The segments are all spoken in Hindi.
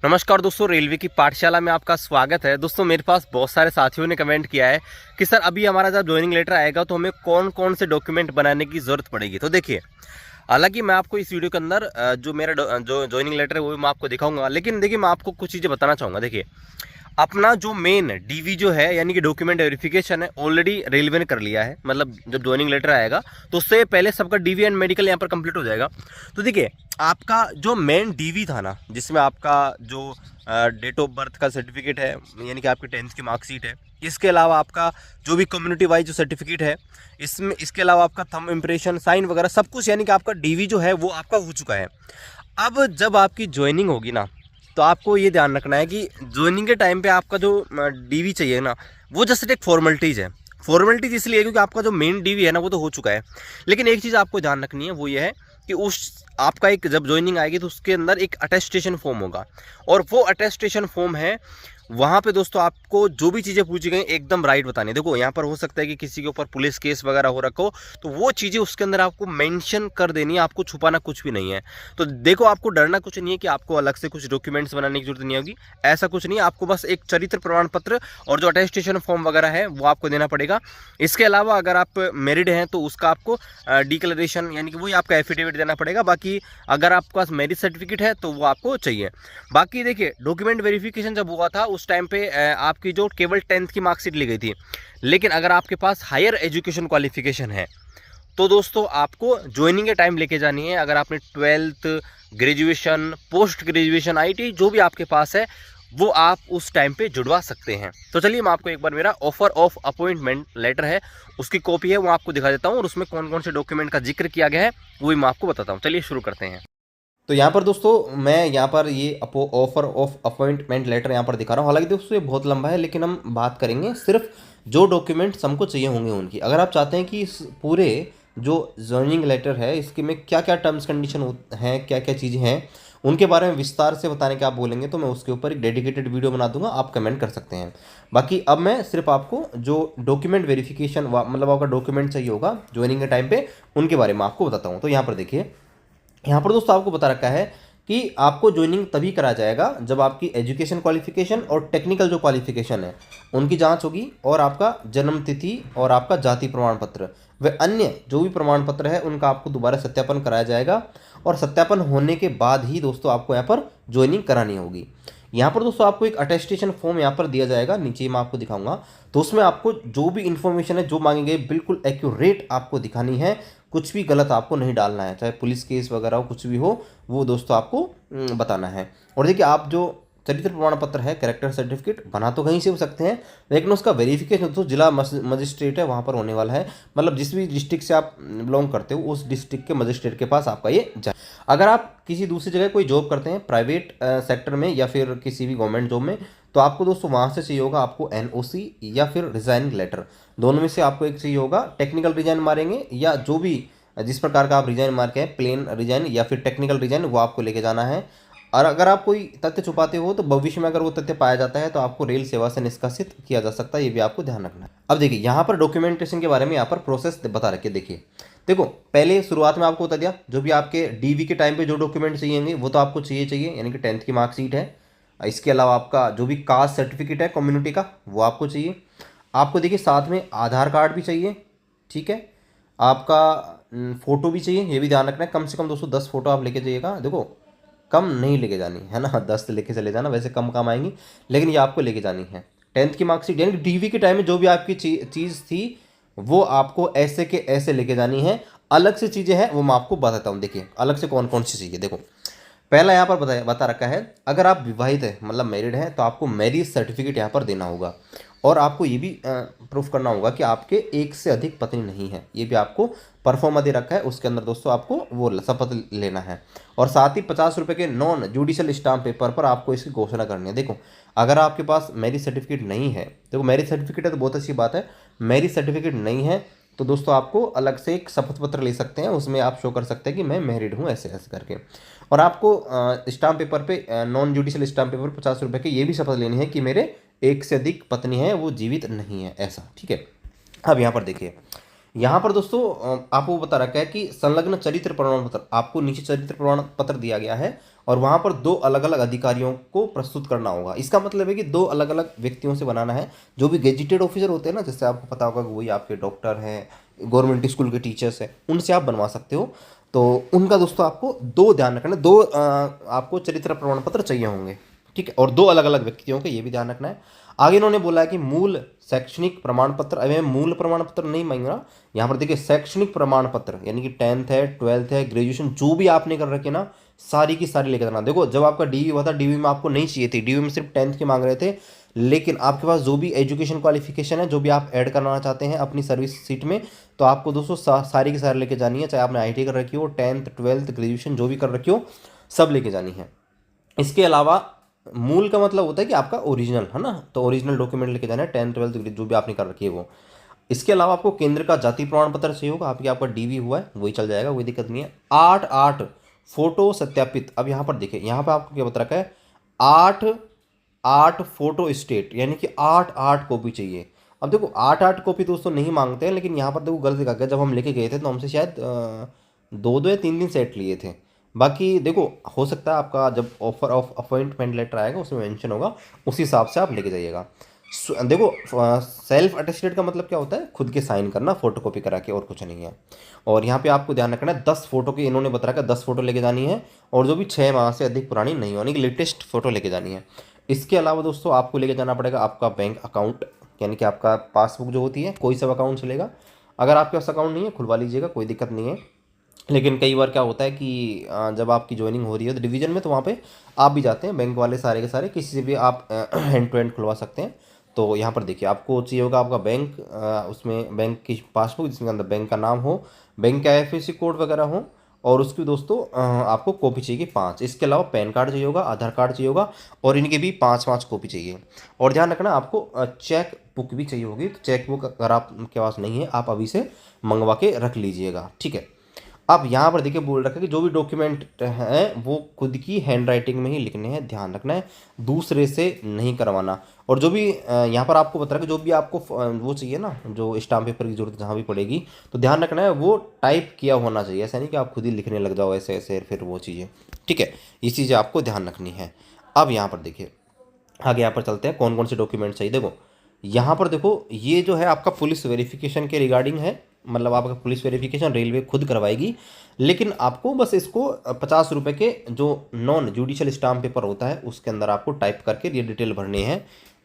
नमस्कार दोस्तों, रेलवे की पाठशाला में आपका स्वागत है। दोस्तों मेरे पास बहुत सारे साथियों ने कमेंट किया है कि सर अभी हमारा जब ज्वाइनिंग लेटर आएगा तो हमें कौन कौन से डॉक्यूमेंट बनाने की ज़रूरत पड़ेगी। तो देखिए, हालांकि मैं आपको इस वीडियो के अंदर जो मेरा जो ज्वाइनिंग लेटर है वो मैं आपको दिखाऊंगा, लेकिन देखिए मैं आपको कुछ चीज़ें बताना चाहूँगा। देखिए, अपना जो मेन डीवी जो है यानी कि डॉक्यूमेंट वेरिफिकेशन है ऑलरेडी रेलवे ने कर लिया है। मतलब जब ज्वाइनिंग लेटर आएगा तो उससे पहले सबका डीवी एंड मेडिकल यहाँ पर कंप्लीट हो जाएगा। तो देखिए, आपका जो मेन डीवी था ना, जिसमें आपका जो डेट ऑफ बर्थ का सर्टिफिकेट है यानी कि आपकी 10th की मार्कशीट है, इसके अलावा आपका जो भी कम्युनिटी वाइज जो सर्टिफिकेट है, इसमें इसके अलावा आपका थंब इम्प्रेशन, साइन वगैरह सब कुछ, यानी कि आपका डीवी जो है वो आपका हो चुका है। अब जब आपकी ज्वाइनिंग होगी ना, तो आपको ये ध्यान रखना है कि ज्वाइनिंग के टाइम पे आपका जो डीवी चाहिए ना, वो जस्ट एक फॉर्मेलिटीज़ है। फॉर्मेलिटीज़ इसलिए है क्योंकि आपका जो मेन डीवी है ना वो तो हो चुका है। लेकिन एक चीज़ आपको ध्यान रखनी है, वो ये है कि उस आपका एक जब ज्वाइनिंग आएगी तो उसके अंदर एक अटेस्टेशन फॉर्म होगा, और वो अटेस्टेशन फॉर्म है, वहाँ पे दोस्तों आपको जो भी चीज़ें पूछी गई एकदम राइट बतानी है। देखो, यहाँ पर हो सकता है कि किसी के ऊपर पुलिस केस वगैरह हो रखा हो, तो वो चीज़ें उसके अंदर आपको मेंशन कर देनी है, आपको छुपाना कुछ भी नहीं है। तो देखो, आपको डरना कुछ नहीं है कि आपको अलग से कुछ डॉक्यूमेंट्स बनाने की जरूरत नहीं होगी, ऐसा कुछ नहीं है। आपको बस एक चरित्र प्रमाण पत्र और जो अटेस्टेशन फॉर्म वगैरह है वो आपको देना पड़ेगा। इसके अलावा अगर आप मैरिड हैं तो उसका आपको डिक्लेरेशन यानी कि वही आपका एफिडेविट देना पड़ेगा। बाकी अगर आपके पास मैरिज सर्टिफिकेट है तो वो आपको चाहिए। बाकी देखिए, डॉक्यूमेंट वेरिफिकेशन जब हुआ था उस टाइम पे आपकी जो केवल 10th की मार्कशीट ली गई थी। लेकिन अगर आपके पास हायर एजुकेशन क्वालिफिकेशन है तो दोस्तों आपको ज्वाइनिंग के टाइम लेके जानी है। अगर आपने 12th, graduation, post graduation, IT जो भी आपके पास है वो आप उस टाइम पे जुड़वा सकते हैं। तो चलिए मैं आपको एक बार मेरा ऑफर ऑफ अपॉइंटमेंट लेटर है उसकी कॉपी है वो आपको दिखा देता हूँ, और उसमें कौन कौन से डॉक्यूमेंट का जिक्र किया गया है वो भी मैं आपको बताता हूँ। चलिए शुरू करते हैं। तो यहाँ पर दोस्तों मैं यहाँ पर ये ऑफर ऑफ अपॉइंटमेंट लेटर यहाँ पर दिखा रहा हूँ। हालांकि दोस्तों ये बहुत लंबा है, लेकिन हम बात करेंगे सिर्फ जो डॉक्यूमेंट्स हमको चाहिए होंगे उनकी। अगर आप चाहते हैं कि इस पूरे जो ज्वाइनिंग लेटर है इसके में क्या क्या टर्म्स कंडीशन हैं, क्या क्या चीज़ें हैं, उनके बारे में विस्तार से बताने का आप बोलेंगे तो मैं उसके ऊपर एक डेडिकेटेड वीडियो बना दूंगा, आप कमेंट कर सकते हैं। बाकी अब मैं सिर्फ आपको जो डॉक्यूमेंट वेरिफिकेशन मतलब आपका डॉक्यूमेंट चाहिए होगा ज्वाइनिंग के टाइम पे, उनके बारे में आपको बताता हूँ। तो यहाँ पर देखिए, यहाँ पर दोस्तों आपको बता रखा है कि आपको ज्वाइनिंग तभी करा जाएगा जब आपकी एजुकेशन क्वालिफिकेशन और टेक्निकल जो क्वालिफिकेशन है उनकी जांच होगी, और आपका जन्म तिथि और आपका जाति प्रमाण पत्र व अन्य जो भी प्रमाण पत्र है उनका आपको दोबारा सत्यापन कराया जाएगा। और सत्यापन होने के बाद ही दोस्तों आपको यहाँ पर ज्वाइनिंग करानी होगी। यहाँ पर दोस्तों आपको एक अटेस्टेशन फॉर्म यहाँ पर दिया जाएगा, नीचे मैं आपको दिखाऊंगा। तो उसमें आपको जो भी इन्फॉर्मेशन है जो मांगी गई बिल्कुल एक्यूरेट आपको दिखानी है, कुछ भी गलत आपको नहीं डालना है, चाहे पुलिस केस वगैरह हो कुछ भी हो वो दोस्तों आपको बताना है। और देखिए, आप जो चरित्र प्रमाण पत्र है, कैरेक्टर सर्टिफिकेट बना तो कहीं से हो सकते हैं, लेकिन उसका वेरिफिकेशन तो जिला मजिस्ट्रेट है वहाँ पर होने वाला है। मतलब जिस भी डिस्ट्रिक्ट से आप बिलोंग करते हो उस डिस्ट्रिक्ट के मजिस्ट्रेट के पास आपका ये जाए। अगर आप किसी दूसरी जगह कोई जॉब करते हैं प्राइवेट सेक्टर में या फिर किसी भी गवर्नमेंट जॉब में, तो आपको दोस्तों वहाँ से चाहिए होगा आपको एनओसी या फिर रिजाइनिंग लेटर, दोनों में से आपको एक चाहिए होगा। टेक्निकल रिजाइन मारेंगे या जो भी जिस प्रकार का आप रिजाइन मार के हैं, प्लेन रिजाइन या फिर टेक्निकल रिजाइन, वो आपको लेके जाना है। और अगर आप कोई तथ्य छुपाते हो तो भविष्य में अगर वो तथ्य पाया जाता है तो आपको रेल सेवा से निष्कासित किया जा सकता है, ये भी आपको ध्यान रखना है। अब देखिए, यहाँ पर डॉक्यूमेंटेशन के बारे में यहाँ पर प्रोसेस बता रखे। देखिए देखो, पहले शुरुआत में आपको बता दिया जो भी आपके डीवी के टाइम पे जो डॉक्यूमेंट चाहिए वो तो आपको चाहिए यानी कि 10th की मार्कशीट है। इसके अलावा आपका जो भी कास्ट सर्टिफिकेट है कम्युनिटी का वो आपको चाहिए। आपको देखिए साथ में आधार कार्ड भी चाहिए, ठीक है। आपका फ़ोटो भी चाहिए, ये भी ध्यान रखना है। कम से कम दोस्तों 10 फोटो आप लेके जाइएगा। देखो, कम नहीं लेके जानी है ना, 10 लेके चले जाना, वैसे कम काम आएंगी, लेकिन ये आपको लेके जानी है। 10th की मार्कशीट यानी डीवी के टाइम में जो भी आपकी चीज़ थी वो आपको ऐसे के ऐसे लेके जानी है। अलग से चीज़ें हैं वो मैं आपको बताता हूँ। देखिए अलग से कौन कौन सी चीज़ें, देखो पहला यहाँ पर बता रखा है, अगर आप विवाहित है मतलब मैरिड हैं तो आपको मैरिज सर्टिफिकेट यहाँ पर देना होगा। और आपको ये भी प्रूफ करना होगा कि आपके एक से अधिक पत्नी नहीं है, ये भी आपको परफॉर्मा दे रखा है, उसके अंदर दोस्तों आपको वो शपथ लेना है। और साथ ही 50 रुपये के नॉन जुडिशियल स्टाम्प पेपर पर आपको इसकी घोषणा करनी है। देखो, अगर आपके पास मैरिज सर्टिफिकेट नहीं है, देखो मैरिज सर्टिफिकेट है तो बहुत अच्छी बात है, मैरिज सर्टिफिकेट नहीं है तो दोस्तों आपको अलग से एक शपथ पत्र ले सकते हैं, उसमें आप शो कर सकते हैं कि मैं मैरिड हूँ ऐसे ऐसे करके। और आपको स्टाम्प पेपर पे नॉन जुडिशियल स्टाम्प पेपर 50 रुपये के ये भी शपथ लेनी है कि मेरे एक से अधिक पत्नी है, वो जीवित नहीं है, ऐसा, ठीक है। अब यहाँ पर देखिए, यहाँ पर दोस्तों आपको बता रखा है कि संलग्न चरित्र प्रमाण पत्र, आपको नीचे चरित्र प्रमाण पत्र दिया गया है और वहाँ पर दो अलग अलग अधिकारियों को प्रस्तुत करना होगा। इसका मतलब है कि दो अलग अलग व्यक्तियों से बनाना है, जो भी गेजिटेड ऑफिसर होते हैं ना, जैसे आपको पता होगा कि वही आपके डॉक्टर हैं, गवर्नमेंट स्कूल के टीचर्स हैं, उनसे आप बनवा सकते हो। तो उनका दोस्तों आपको दो ध्यान रखना है, दो आपको चरित्र प्रमाण पत्र चाहिए होंगे, ठीक है, और दो अलग अलग व्यक्तियों के, ये भी ध्यान रखना है। आगे इन्होंने बोला है कि मूल शैक्षणिक प्रमाण पत्र, अब मैं मूल प्रमाण पत्र नहीं मांग रहा, यहाँ पर देखिए शैक्षणिक प्रमाण पत्र यानी कि 10th है, 12th है, ग्रेजुएशन जो भी आपने कर रखे ना, सारी की सारी लेकर जाना। देखो जब आपका डीवी हुआ था, डीवी में आपको नहीं चाहिए थी, डीवी में सिर्फ 10th के मांग रहे थे, लेकिन आपके पास जो भी एजुकेशन क्वालिफिकेशन है, जो भी आप ऐड करवाना चाहते हैं अपनी सर्विस सीट में, तो आपको दोस्तों सारी की सारी लेके जानी है, चाहे आपने आईटी कर रखी हो, 10th 12th ग्रेजुएशन जो भी कर रखी हो, सब लेके जानी है। इसके अलावा मूल का मतलब होता है कि आपका ओरिजिनल है ना, तो ओरिजिनल डॉक्यूमेंट लेके जाना है, 10th 12th जो भी आपने कर रखी है वो। इसके अलावा आपको केंद्र का जाति प्रमाण पत्र चाहिए होगा, आपका डीवी हुआ है वही चल जाएगा, कोई दिक्कत नहीं है। 8 फोटो सत्यापित, अब यहाँ पर देखिए, यहाँ पर आपको क्या बता रखा है, 8 फोटो स्टेट, यानी कि 8 कॉपी चाहिए। अब देखो 8 कॉपी दोस्तों नहीं मांगते हैं, लेकिन यहाँ पर देखो गलत लिखा गया, जब हम लेके गए थे तो हमसे शायद 2 या 3 सेट लिए थे। बाकी देखो हो सकता है आपका जब ऑफर ऑफ अपॉइंटमेंट लेटर आएगा उसमें मेंशन होगा, उस हिसाब से आप लेके जाइएगा। देखो सेल्फ अटेस्टेड का मतलब क्या होता है, खुद के साइन करना फोटोकॉपी करा के, और कुछ नहीं है। और यहाँ पे आपको ध्यान रखना है 10 फोटो की, इन्होंने बता रखा है 10 फोटो लेके जानी है, और जो भी 6 माह से अधिक पुरानी नहीं होनी, कि लेटेस्ट फोटो लेके जानी है। इसके अलावा दोस्तों आपको लेके जाना पड़ेगा आपका बैंक अकाउंट, यानी कि आपका पासबुक जो होती है, कोई सा अकाउंट चलेगा। अगर आपके पास अकाउंट नहीं है खुलवा लीजिएगा, कोई दिक्कत नहीं है। लेकिन कई बार क्या होता है कि जब आपकी ज्वाइनिंग हो रही है तो डिवीजन में, तो वहाँ पे आप भी जाते हैं, बैंक वाले सारे के सारे, किसी से भी आप हैंड टू हैंड खुलवा सकते हैं। तो यहाँ पर देखिए आपको चाहिए होगा आपका बैंक, उसमें बैंक की पासबुक जिसमें अंदर बैंक का नाम हो, बैंक का आईएफएससी कोड वगैरह हो, और उसकी दोस्तों आपको कॉपी चाहिए 5। इसके अलावा पैन कार्ड चाहिए होगा, आधार कार्ड चाहिए होगा, और इनकी भी 5 कॉपी चाहिए। और ध्यान रखना आपको चेक बुक भी चाहिए होगी, तो चेक बुक अगर आपके पास नहीं है आप अभी से मंगवा के रख लीजिएगा, ठीक है। अब यहाँ पर देखिए बोल रखा है कि जो भी डॉक्यूमेंट हैं वो खुद की हैंड राइटिंग में ही लिखने हैं, ध्यान रखना है, दूसरे से नहीं करवाना। और जो भी यहाँ पर आपको बता रहा है कि जो भी आपको वो चाहिए ना, जो स्टाम्प पेपर की जरूरत जहाँ भी पड़ेगी, तो ध्यान रखना है वो टाइप किया होना चाहिए, ऐसा नहीं कि आप खुद ही लिखने लग जाओ ऐसे ऐसे फिर वो चीज़ें, ठीक है, ये चीज़ें आपको ध्यान रखनी है। अब यहाँ पर देखिए आगे यहाँ पर चलते हैं, कौन कौन से डॉक्यूमेंट चाहिए। देखो यहाँ पर देखो, ये जो है आपका पुलिस वेरिफिकेशन के रिगार्डिंग है, मतलब आपका पुलिस वेरिफिकेशन रेलवे खुद करवाएगी, लेकिन आपको बस इसको 50 रुपये के जो नॉन जुडिशियल स्टाम्प पेपर होता है उसके अंदर आपको टाइप करके ये डिटेल भरनी है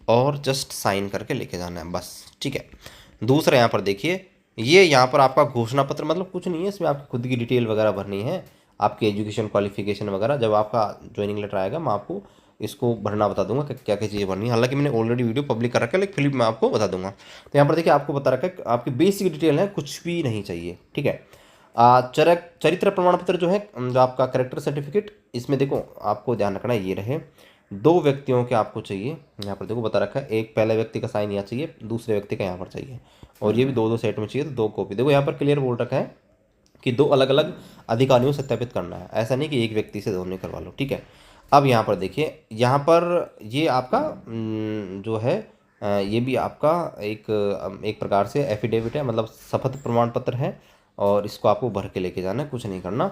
और जस्ट साइन करके लेके जाना है बस, ठीक है। दूसरा यहाँ पर देखिए, ये यहाँ पर आपका घोषणा पत्र, मतलब कुछ नहीं है इसमें, आपकी खुद की डिटेल वगैरह भरनी है, आपकी एजुकेशन क्वालिफिकेशन वगैरह। जब आपका ज्वाइनिंग लेटर आएगा मैं आपको इसको भरना बता दूंगा कि क्या क्या चीज़ें भरनी है, हालांकि मैंने ऑलरेडी वीडियो पब्लिक कर रखा है, लेकिन फिर भी मैं आपको बता दूंगा। तो यहाँ पर देखिए आपको बता रखा है आपकी बेसिक डिटेल है, कुछ भी नहीं चाहिए, ठीक है। चरित्र प्रमाण पत्र जो है, जो आपका करेक्टर सर्टिफिकेट, इसमें देखो आपको ध्यान रखना है ये रहे, 2 व्यक्तियों के आपको चाहिए। यहाँ पर देखो बता रखा है, एक पहले व्यक्ति का साइन यहाँ चाहिए, दूसरे व्यक्ति का यहाँ पर चाहिए, और ये भी 2 सेट में चाहिए, तो 2 कॉपी। देखो यहाँ पर क्लियर बोल रखा है कि 2 अलग अलग अधिकारियों से सत्यापित करना है, ऐसा नहीं कि एक व्यक्ति से दोनों करवा लो, ठीक है। अब यहाँ पर देखिए, यहाँ पर ये आपका जो है ये भी आपका एक प्रकार से एफिडेविट है, मतलब शपथ प्रमाण पत्र है, और इसको आपको भर के लेके जाना है, कुछ नहीं करना।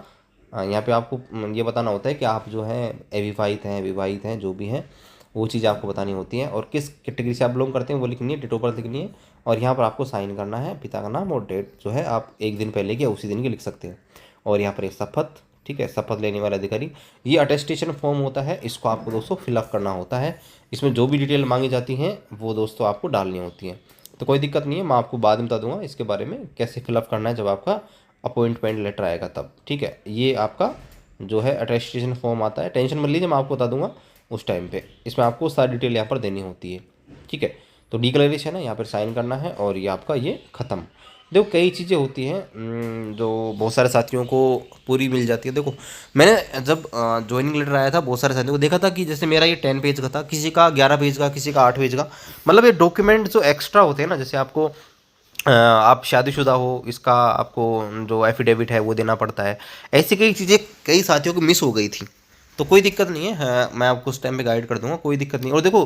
यहाँ पे आपको ये बताना होता है कि आप जो हैं अविवाहित हैं, विवाहित हैं, जो भी हैं वो चीज़ आपको बतानी होती है, और किस कैटेगरी से आप बिलोंग करते हैं वो लिखनी है, डेट ऑफ बर्थ लिखनी है, और यहाँ पर आपको साइन करना है, पिता का नाम और डेट जो है आप एक दिन पहले की या उसी दिन की लिख सकते हैं। और यहाँ पर एक शपथ, ठीक है, शपथ लेने वाला अधिकारी, ये अटेस्टेशन फॉर्म होता है, इसको आपको दोस्तों फिलअप करना होता है, इसमें जो भी डिटेल मांगी जाती हैं वो दोस्तों आपको डालनी होती हैं। तो कोई दिक्कत नहीं है, मैं आपको बाद में बता दूंगा इसके बारे में कैसे फिलअप करना है जब आपका अपॉइंटमेंट लेटर आएगा तब, ठीक है। ये आपका जो है अटेस्टेशन फॉर्म आता है, टेंशन मत लीजिए, मैं आपको बता दूंगा उस टाइम पे, इसमें आपको सारी डिटेल यहाँ पर देनी होती है, ठीक है। तो डिक्लेरेशन है, यहाँ पर साइन करना है, और ये आपका ये ख़त्म। देखो कई चीज़ें होती हैं जो बहुत सारे साथियों को पूरी मिल जाती है। देखो मैंने जब ज्वाइनिंग लेटर आया था, बहुत सारे साथियों को देखा था कि जैसे मेरा ये 10 पेज का था, किसी का 11 पेज का, किसी का 8 पेज का, मतलब ये डॉक्यूमेंट जो एक्स्ट्रा होते हैं ना, जैसे आपको आप शादीशुदा हो, इसका आपको जो एफिडेविट है वो देना पड़ता है, ऐसी कई चीज़ें कई साथियों को मिस हो गई थी, तो कोई दिक्कत नहीं है, हाँ, मैं आपको उस टाइम पे गाइड कर दूंगा, कोई दिक्कत नहीं। और देखो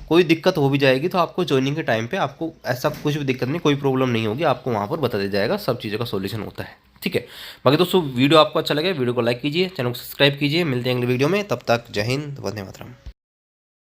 कोई दिक्कत हो भी जाएगी तो आपको ज्वाइनिंग के टाइम पे आपको ऐसा कुछ भी दिक्कत नहीं, कोई प्रॉब्लम नहीं होगी, आपको वहाँ पर बता दिया जाएगा, सब चीज़ों का सोल्यूशन होता है। ठीक है। बाकी दोस्तों वीडियो आपको अच्छा लगे वीडियो को लाइक कीजिए, चैनल को सब्सक्राइब कीजिए, मिलते हैं अगले वीडियो में, तब तक जय हिंद, वंदे मातरम।